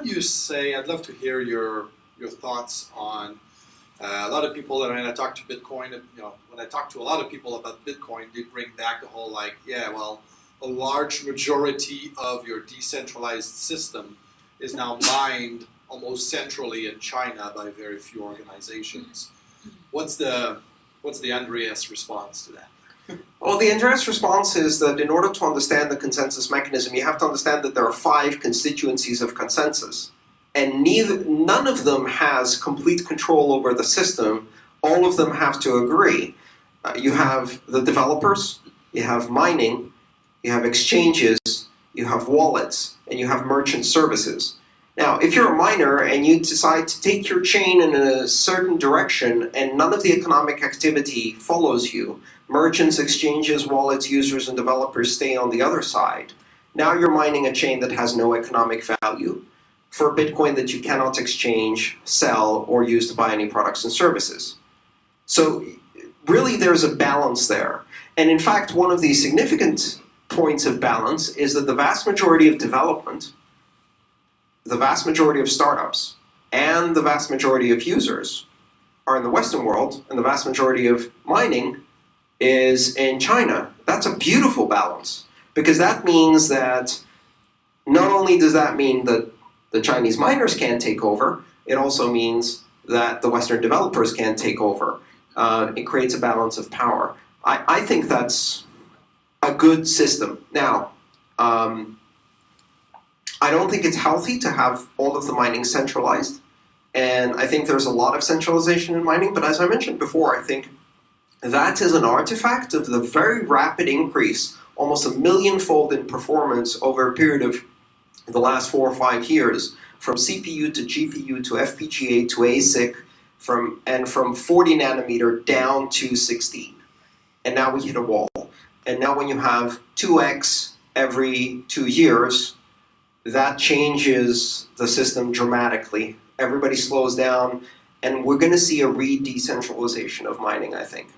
do you say? I'd love to hear your thoughts on a lot of people that when I talk to Bitcoin, when I talk to a lot of people about Bitcoin, they bring back the whole a large majority of your decentralized system is now mined almost centrally in China by very few organizations. What's the Andreas response to that? Well, the Andreas response is that in order to understand the consensus mechanism, you have to understand that there are 5 constituencies of consensus. And none of them has complete control over the system. All of them have to agree. You have the developers, you have mining, you have exchanges, you have wallets, and you have merchant services. Now, if you're a miner and you decide to take your chain in a certain direction and none of the economic activity follows you, merchants, exchanges, wallets, users, and developers stay on the other side, now you're mining a chain that has no economic value for Bitcoin that you cannot exchange, sell, or use to buy any products and services. So really there's a balance there. And in fact, one of the significant points of balance is that the vast majority of development, the vast majority of startups, and the vast majority of users are in the Western world, and the vast majority of mining is in China. That's a beautiful balance, because that means that not only does that mean that the Chinese miners can't take over, it also means that the Western developers can't take over. It creates a balance of power. I think that's a good system. Now, I don't think it's healthy to have all of the mining centralized, and I think there's a lot of centralization in mining, but as I mentioned before, I think that is an artifact of the very rapid increase, almost 1 million-fold in performance over a period of the last 4 or 5 years, from CPU to GPU to FPGA to ASIC, from 40 nanometer down to 16. And now we hit a wall. And now when you have 2x every 2 years, that changes the system dramatically. Everybody slows down, and we're going to see a re-decentralization of mining, I think.